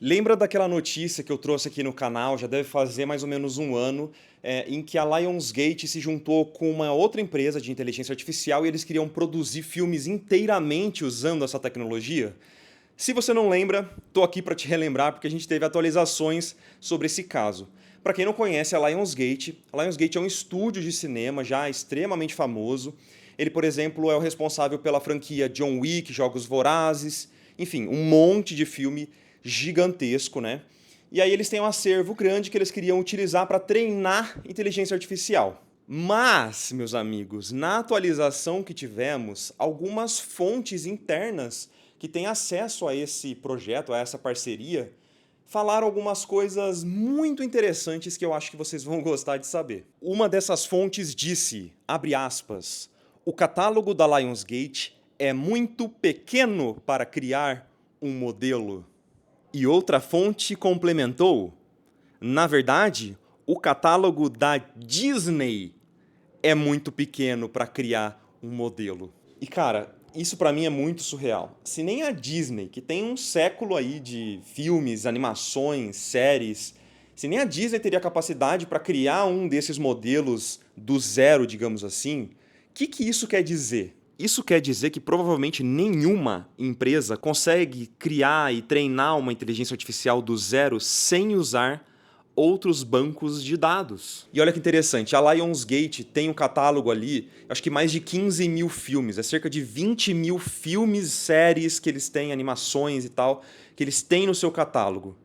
Lembra daquela notícia que eu trouxe aqui no canal, já deve fazer mais ou menos um ano, em que a Lionsgate se juntou com uma outra empresa de inteligência artificial e eles queriam produzir filmes inteiramente usando essa tecnologia? Se você não lembra, tô aqui para te relembrar porque a gente teve atualizações sobre esse caso. Para quem não conhece a Lionsgate é um estúdio de cinema já extremamente famoso. Ele, por exemplo, é o responsável pela franquia John Wick, Jogos Vorazes, enfim, um monte de filme gigantesco, né? E aí eles têm um acervo grande que eles queriam utilizar para treinar inteligência artificial. Mas, meus amigos, na atualização que tivemos, algumas fontes internas que têm acesso a esse projeto, a essa parceria, falaram algumas coisas muito interessantes que eu acho que vocês vão gostar de saber. Uma dessas fontes disse, abre aspas, o catálogo da Lionsgate é muito pequeno para criar um modelo. E outra fonte complementou, na verdade, o catálogo da Disney é muito pequeno para criar um modelo. E cara, isso para mim é muito surreal. Se nem a Disney, que tem um século aí de filmes, animações, séries, se nem a Disney teria capacidade para criar um desses modelos do zero, digamos assim, o que isso quer dizer? Isso quer dizer que provavelmente nenhuma empresa consegue criar e treinar uma inteligência artificial do zero sem usar outros bancos de dados. E olha que interessante, a Lionsgate tem um catálogo ali, acho que mais de 15 mil filmes, é cerca de 20 mil filmes, séries que eles têm, animações e tal, que eles têm no seu catálogo.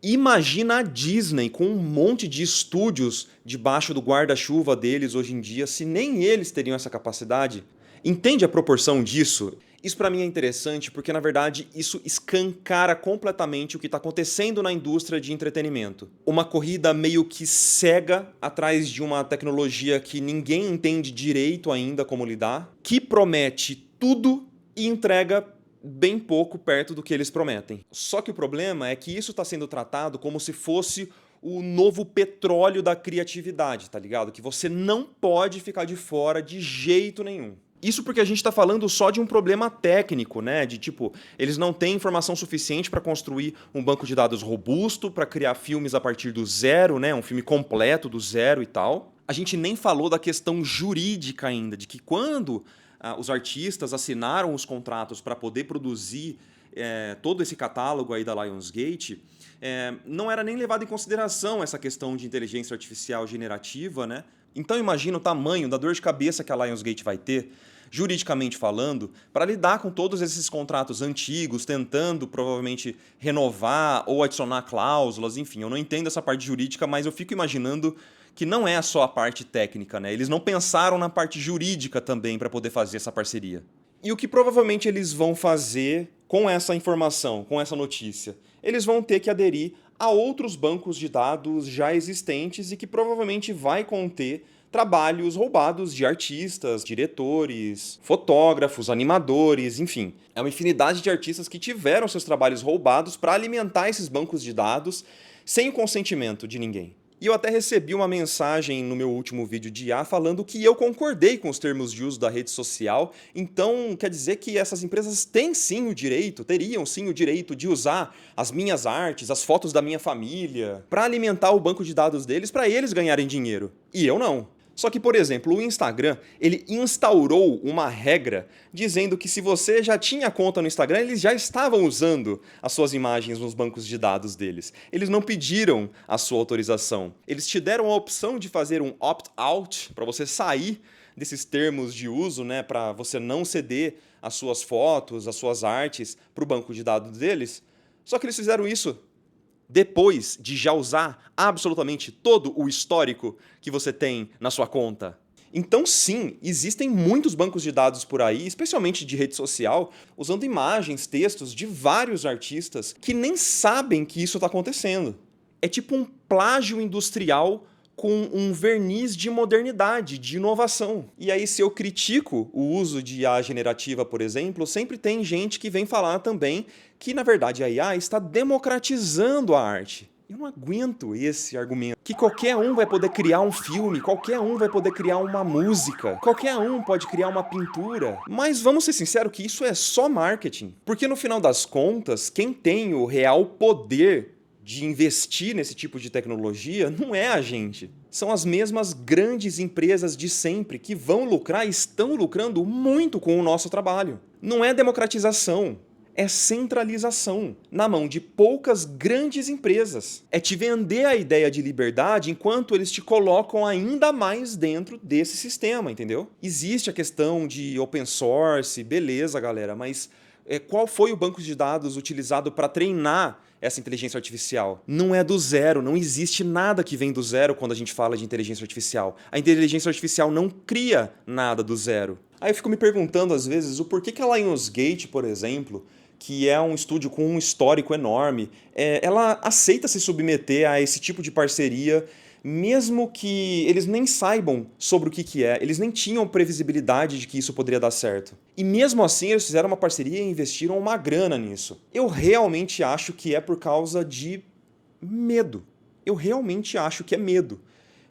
Imagina a Disney com um monte de estúdios debaixo do guarda-chuva deles hoje em dia, se nem eles teriam essa capacidade. Entende a proporção disso? Isso para mim é interessante porque, na verdade, isso escancara completamente o que está acontecendo na indústria de entretenimento. Uma corrida meio que cega atrás de uma tecnologia que ninguém entende direito ainda como lidar, que promete tudo e entrega bem pouco perto do que eles prometem. Só que o problema é que isso está sendo tratado como se fosse o novo petróleo da criatividade, tá ligado? Que você não pode ficar de fora de jeito nenhum. Isso porque a gente está falando só de um problema técnico, né? De tipo, eles não têm informação suficiente para construir um banco de dados robusto, para criar filmes a partir do zero, né? Um filme completo do zero e tal. A gente nem falou da questão jurídica ainda, de que quando os artistas assinaram os contratos para poder produzir todo esse catálogo aí da Lionsgate, não era nem levado em consideração essa questão de inteligência artificial generativa, né? Então imagina o tamanho da dor de cabeça que a Lionsgate vai ter, juridicamente falando, para lidar com todos esses contratos antigos, tentando provavelmente renovar ou adicionar cláusulas, enfim, eu não entendo essa parte jurídica, mas eu fico imaginando que não é só a parte técnica, né? Eles não pensaram na parte jurídica também para poder fazer essa parceria. E o que provavelmente eles vão fazer com essa informação, com essa notícia? Eles vão ter que aderir a outros bancos de dados já existentes e que provavelmente vai conter trabalhos roubados de artistas, diretores, fotógrafos, animadores, enfim. É uma infinidade de artistas que tiveram seus trabalhos roubados para alimentar esses bancos de dados sem o consentimento de ninguém. E eu até recebi uma mensagem no meu último vídeo de IA falando que eu concordei com os termos de uso da rede social, então quer dizer que essas empresas têm sim o direito, teriam sim o direito de usar as minhas artes, as fotos da minha família, para alimentar o banco de dados deles, para eles ganharem dinheiro. E eu não. Só que, por exemplo, o Instagram, ele instaurou uma regra dizendo que se você já tinha conta no Instagram, eles já estavam usando as suas imagens nos bancos de dados deles. Eles não pediram a sua autorização. Eles te deram a opção de fazer um opt-out, para você sair desses termos de uso, né, para você não ceder as suas fotos, as suas artes para o banco de dados deles. Só que eles fizeram isso depois de já usar absolutamente todo o histórico que você tem na sua conta. Então sim, existem muitos bancos de dados por aí, especialmente de rede social, usando imagens, textos de vários artistas que nem sabem que isso está acontecendo. É tipo um plágio industrial com um verniz de modernidade, de inovação. E aí, se eu critico o uso de IA generativa, por exemplo, sempre tem gente que vem falar também que, na verdade, a IA está democratizando a arte. Eu não aguento esse argumento. Que qualquer um vai poder criar um filme, qualquer um vai poder criar uma música, qualquer um pode criar uma pintura. Mas vamos ser sinceros que isso é só marketing. Porque no final das contas, quem tem o real poder de investir nesse tipo de tecnologia não é a gente. São as mesmas grandes empresas de sempre que vão lucrar e estão lucrando muito com o nosso trabalho. Não é democratização. É centralização na mão de poucas grandes empresas. É te vender a ideia de liberdade enquanto eles te colocam ainda mais dentro desse sistema, entendeu? Existe a questão de open source, beleza, galera, mas qual foi o banco de dados utilizado para treinar essa inteligência artificial? Não é do zero, não existe nada que vem do zero quando a gente fala de inteligência artificial. A inteligência artificial não cria nada do zero. Aí eu fico me perguntando às vezes o porquê que a Lionsgate, por exemplo, que é um estúdio com um histórico enorme, ela aceita se submeter a esse tipo de parceria, mesmo que eles nem saibam sobre o que é, eles nem tinham previsibilidade de que isso poderia dar certo. E mesmo assim eles fizeram uma parceria e investiram uma grana nisso. Eu realmente acho que é por causa de medo. Eu realmente acho que é medo.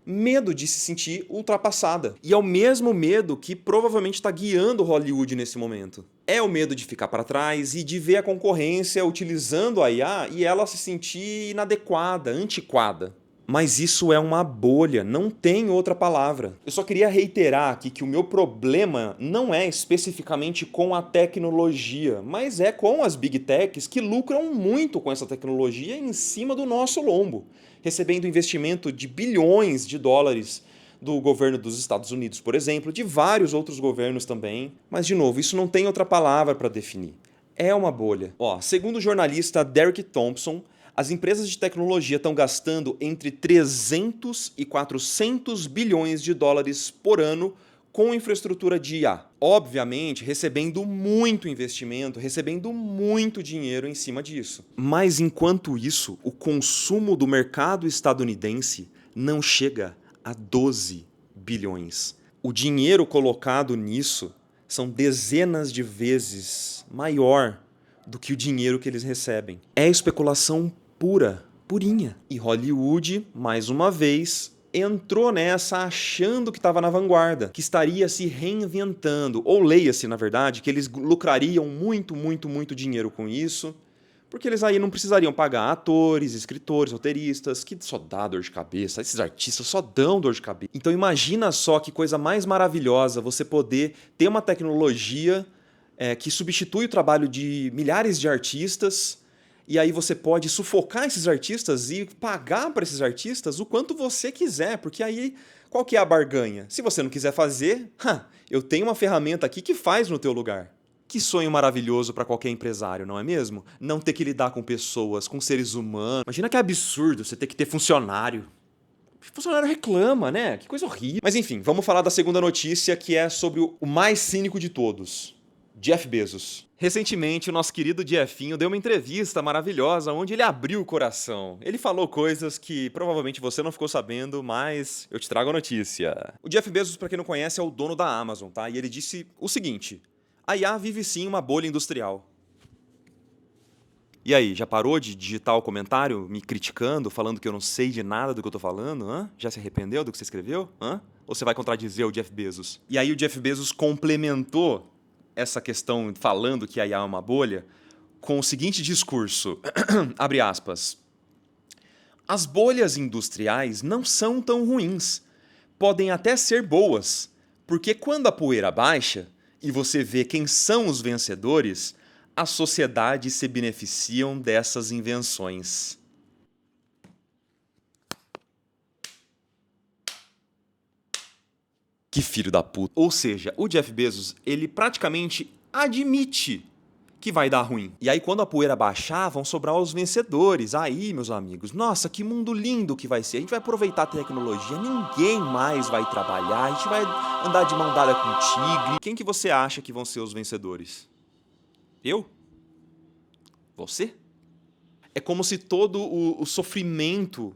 Medo de se sentir ultrapassada. E é o mesmo medo que provavelmente está guiando Hollywood nesse momento. É o medo de ficar para trás e de ver a concorrência utilizando a IA e ela se sentir inadequada, antiquada. Mas isso é uma bolha, não tem outra palavra. Eu só queria reiterar aqui que o meu problema não é especificamente com a tecnologia, mas é com as Big Techs que lucram muito com essa tecnologia em cima do nosso lombo, recebendo investimento de bilhões de dólares do governo dos Estados Unidos, por exemplo, de vários outros governos também. Mas, de novo, isso não tem outra palavra para definir. É uma bolha. Segundo o jornalista Derek Thompson, as empresas de tecnologia estão gastando entre 300 e 400 bilhões de dólares por ano com infraestrutura de IA. Obviamente, recebendo muito investimento, recebendo muito dinheiro em cima disso. Mas, enquanto isso, o consumo do mercado estadunidense não chega a 12 bilhões. O dinheiro colocado nisso são dezenas de vezes maior do que o dinheiro que eles recebem. É especulação pura, purinha. E Hollywood, mais uma vez, entrou nessa achando que estava na vanguarda, que estaria se reinventando. Ou leia-se, na verdade, que eles lucrariam muito dinheiro com isso, porque eles aí não precisariam pagar atores, escritores, roteiristas, que só dá dor de cabeça. Esses artistas só dão dor de cabeça. Então imagina só que coisa mais maravilhosa você poder ter uma tecnologia que substitui o trabalho de milhares de artistas. E aí você pode sufocar esses artistas e pagar para esses artistas o quanto você quiser, porque aí qual que é a barganha? Se você não quiser fazer, eu tenho uma ferramenta aqui que faz no teu lugar. Que sonho maravilhoso para qualquer empresário, não é mesmo? Não ter que lidar com pessoas, com seres humanos. Imagina que absurdo você ter que ter funcionário. O funcionário reclama, né? Que coisa horrível. Mas enfim, vamos falar da segunda notícia, que é sobre o mais cínico de todos. Jeff Bezos. Recentemente, o nosso querido Jeffinho deu uma entrevista maravilhosa onde ele abriu o coração. Ele falou coisas que provavelmente você não ficou sabendo, mas eu te trago a notícia. O Jeff Bezos, para quem não conhece, é o dono da Amazon, tá? E ele disse o seguinte: a IA vive sim uma bolha industrial. E aí, já parou de digitar o comentário me criticando, falando que eu não sei de nada do que eu tô falando? Hã? Já se arrependeu do que você escreveu? Hã? Ou você vai contradizer o Jeff Bezos? E aí o Jeff Bezos complementou essa questão falando que a IA é uma bolha com o seguinte discurso, abre aspas: as bolhas industriais não são tão ruins, podem até ser boas, porque quando a poeira baixa e você vê quem são os vencedores, as sociedades se beneficiam dessas invenções. Que filho da puta. Ou seja, o Jeff Bezos, ele praticamente admite que vai dar ruim. E aí quando a poeira baixar, vão sobrar os vencedores. Aí, meus amigos, nossa, que mundo lindo que vai ser. A gente vai aproveitar a tecnologia, ninguém mais vai trabalhar, a gente vai andar de mão dada com o tigre. Quem que você acha que vão ser os vencedores? Eu? Você? É como se todo o sofrimento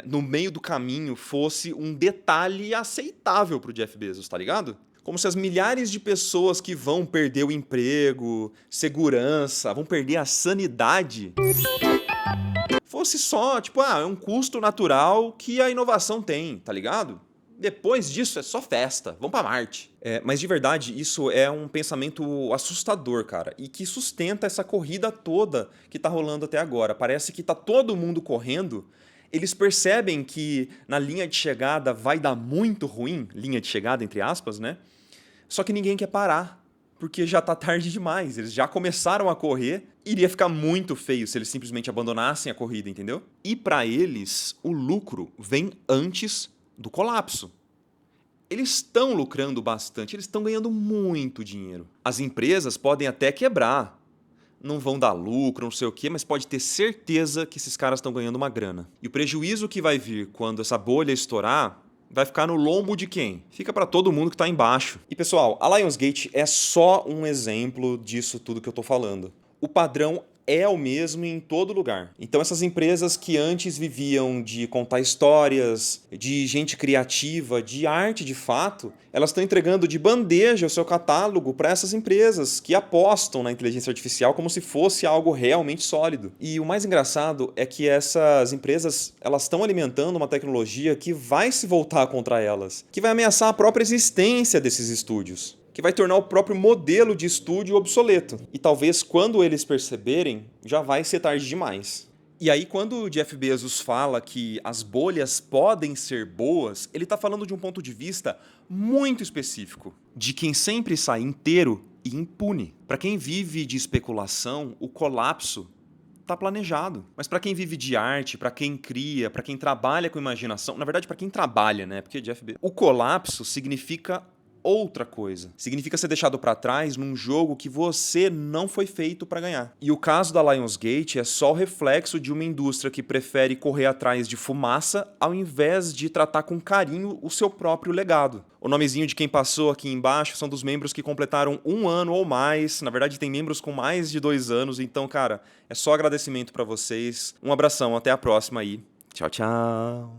no meio do caminho fosse um detalhe aceitável pro Jeff Bezos, tá ligado? Como se as milhares de pessoas que vão perder o emprego, segurança, vão perder a sanidade, fosse só, tipo, é um custo natural que a inovação tem, tá ligado? Depois disso é só festa, vamos pra Marte. Mas de verdade, isso é um pensamento assustador, cara, e que sustenta essa corrida toda que tá rolando até agora. Parece que tá todo mundo correndo, eles percebem que na linha de chegada vai dar muito ruim, linha de chegada entre aspas, né? Só que ninguém quer parar, porque já tá tarde demais. Eles já começaram a correr, iria ficar muito feio se eles simplesmente abandonassem a corrida, entendeu? E pra eles, o lucro vem antes do colapso. Eles estão lucrando bastante, eles estão ganhando muito dinheiro. As empresas podem até quebrar, não vão dar lucro, não sei o quê, mas pode ter certeza que esses caras estão ganhando uma grana. E o prejuízo que vai vir quando essa bolha estourar vai ficar no lombo de quem? Fica para todo mundo que está embaixo. E pessoal, a Lionsgate é só um exemplo disso tudo que eu tô falando. O padrão é o mesmo em todo lugar. Então essas empresas que antes viviam de contar histórias, de gente criativa, de arte de fato, elas estão entregando de bandeja o seu catálogo para essas empresas que apostam na inteligência artificial como se fosse algo realmente sólido. E o mais engraçado é que essas empresas, elas estão alimentando uma tecnologia que vai se voltar contra elas, que vai ameaçar a própria existência desses estúdios, que vai tornar o próprio modelo de estúdio obsoleto. E talvez quando eles perceberem, já vai ser tarde demais. E aí quando o Jeff Bezos fala que as bolhas podem ser boas, ele está falando de um ponto de vista muito específico, de quem sempre sai inteiro e impune. Para quem vive de especulação, o colapso está planejado. Mas para quem vive de arte, para quem cria, para quem trabalha com imaginação, na verdade para quem trabalha, né? Porque Jeff Bezos, o colapso significa outra coisa. Significa ser deixado para trás num jogo que você não foi feito para ganhar. E o caso da Lionsgate é só o reflexo de uma indústria que prefere correr atrás de fumaça ao invés de tratar com carinho o seu próprio legado. O nomezinho de quem passou aqui embaixo são dos membros que completaram 1 ano ou mais. Na verdade, tem membros com mais de 2 anos. Então, cara, é só agradecimento para vocês. Um abração, até a próxima aí. Tchau, tchau.